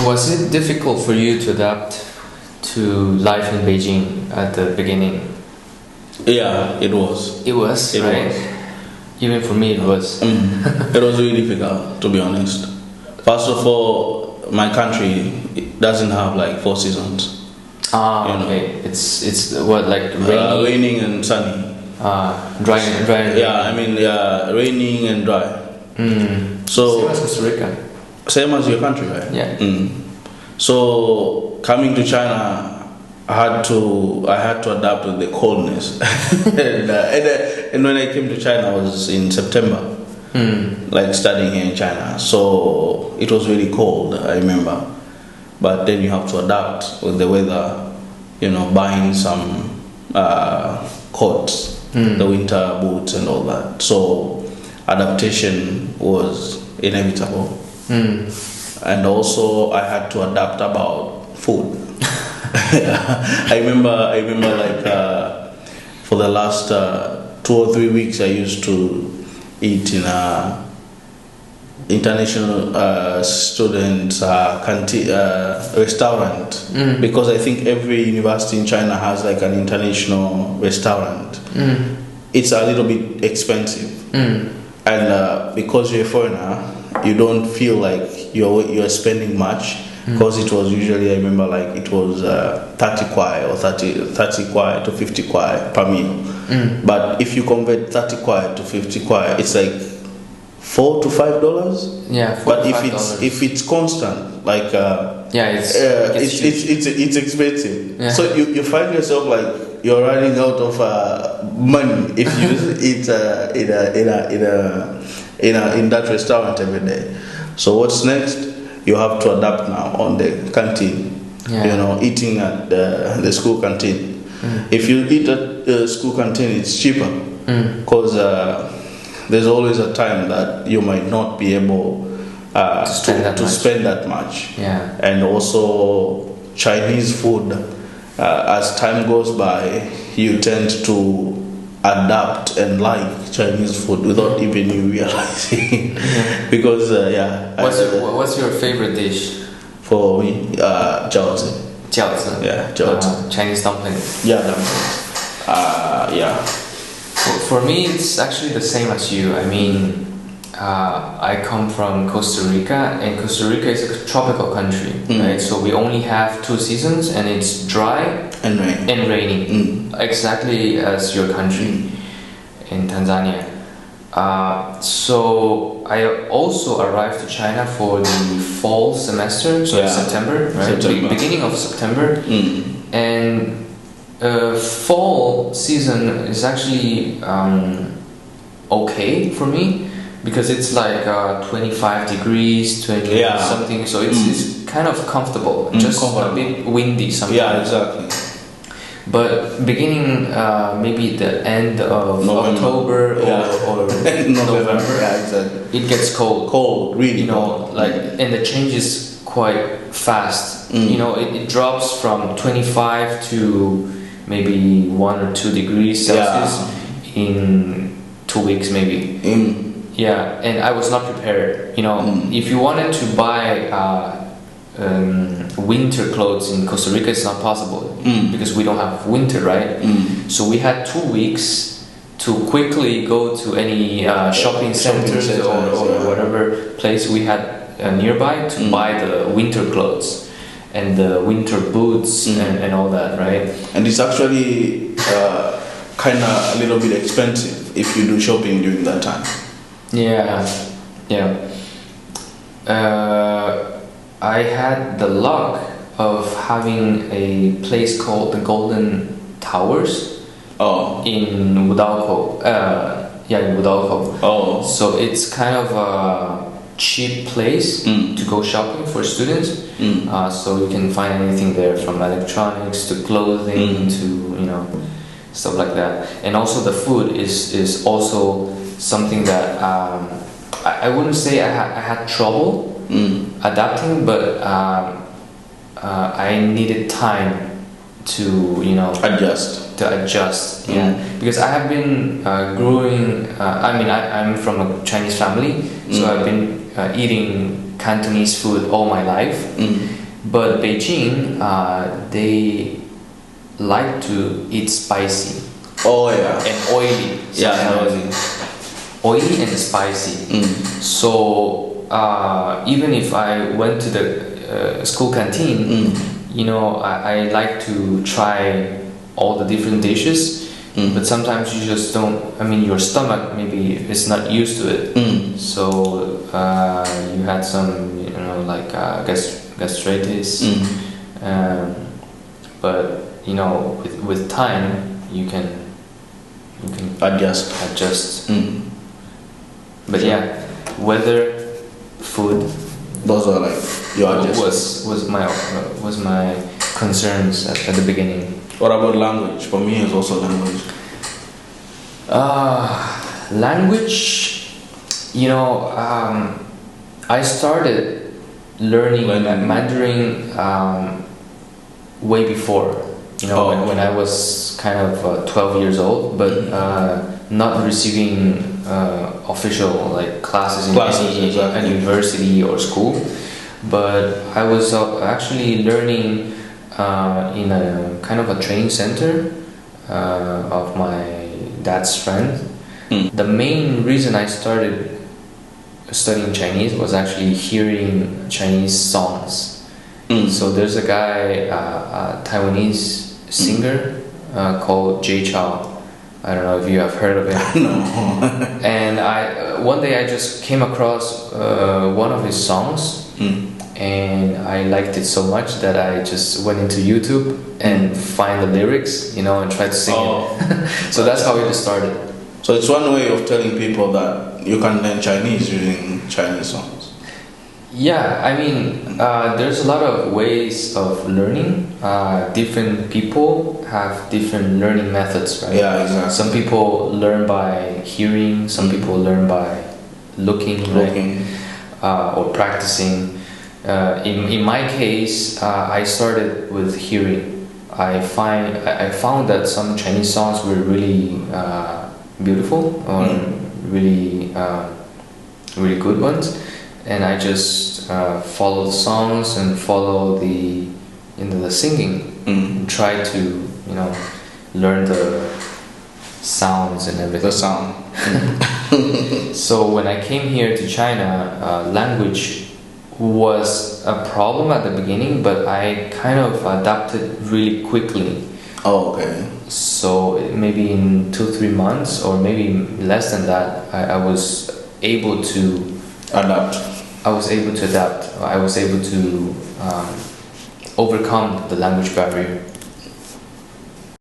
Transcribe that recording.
Was it difficult for you to adapt to life in Beijing at the beginning? Yeah, it was. It was, It right? was. Even for me, it was. It was really difficult, to be honest. First of all, my country it doesn't have like 4 seasons. You know. Okay. It's what, like rainy, Raining and sunny. dry and Yeah, I mean, raining and dry. So same as Costa Rica. same as your country, right? Yeah. So coming to China, I had to adapt with the coldness. and when I came to China, I was in September, like studying here in China. So it was really cold, I remember. But then you have to adapt with the weather, buying some coats, the winter boots and all that. So adaptation was inevitable. And also I had to adapt about food. I remember like for the last 2 or 3 weeks I used to eat in a international student canteen restaurant, because I think every university in China has like an international restaurant. It's a little bit expensive, and because you're a foreigner, you don't feel like you're spending much, because it was usually, I remember, like it was 30 kwai or 30 kwai to 50 kwai per meal. But if you convert 30 kwai to 50 kwai, it's like $4 to $5. Yeah, $4 but to $5. if it's constant, like it's expensive. Yeah. So you find yourself like you're running out of money if you eat in that restaurant every day. So what's next? You have to adapt now on the canteen. Yeah. Eating at the school canteen. If you eat at the school canteen, it's cheaper, because there's always a time that you might not be able to spend that much. Yeah. And also Chinese food, as time goes by, you tend to adapt and like Chinese food without even you realizing. Because What's your favorite dish? For me, jiaozi. Jiaozi. Yeah, jiaozi. Chinese dumpling. Yeah, dumplings. Yeah. For me, it's actually the same as you. I mean, I come from Costa Rica, and Costa Rica is a tropical country, right? So we only have 2 seasons, and it's dry And rainy, exactly as your country in Tanzania. So I also arrived to China for the fall semester, so it's September, right? Beginning of September, and fall season is actually okay for me, because it's like 25 degrees, 20 something, so it's kind of comfortable, just a bit windy sometimes. Yeah, exactly. But beginning maybe the end of October or November, exactly. it gets cold. Cold, really cold. And the change is quite fast. It drops from 25 to maybe 1 or 2 degrees Celsius in 2 weeks maybe. Yeah, and I was not prepared. If you wanted to buy winter clothes in Costa Rica, it's not possible, because we don't have winter, right? So we had 2 weeks to quickly go to any shopping centers or whatever place we had nearby to buy the winter clothes and the winter boots and all that, right? And it's actually kind of a little bit expensive if you do shopping during that time. Yeah. I had the luck of having a place called the Golden Towers in Wudalco. In Wudalco. So it's kind of a cheap place to go shopping for students. So you can find anything there, from electronics to clothing to stuff like that. And also the food is also something that I wouldn't say I had trouble adapting, but I needed time to adjust. Because I have been growing. I'm from a Chinese family, so I've been eating Cantonese food all my life. But Beijing, they like to eat spicy. Oh yeah. And oily. Yeah, oily. Oily and spicy. So even if I went to the school canteen, you know, I like to try all the different dishes. But sometimes you just don't. I mean, your stomach maybe is not used to it. So you had some, you know, like gastritis. But you know, with time you can adjust. But yeah, weather, food, those are like your adjustments. Was my concerns at the beginning. What about language? For me, it's also language. Language, you know, I started learning Mandarin way before. You know, when I was kind of 12 years old, but not receiving official like classes in any university or school. But I was actually learning in a kind of a training center of my dad's friend. The main reason I started studying Chinese was actually hearing Chinese songs. So there's a guy, a Taiwanese singer called Jay Chou. I don't know if you have heard of him. No. And one day I just came across one of his songs. And I liked it so much that I just went into YouTube and find the lyrics, you know, and tried to sing it. So that's how it started. So it's one way of telling people that you can learn Chinese using Chinese songs. Yeah, I mean, there's a lot of ways of learning. Different people have different learning methods, right? Yeah, exactly. Some people learn by hearing, some people learn by looking. Right? Or practicing. In my case, I started with hearing. I found that some Chinese songs were really beautiful or really good ones, and I just follow the songs and follow the singing. And try to, you know, learn the sounds and everything. The sound. So when I came here to China, language was a problem at the beginning, but I kind of adapted really quickly. Oh, okay. So maybe in 2-3 months, or maybe less than that, I was able to adapt. I was able to overcome the language barrier.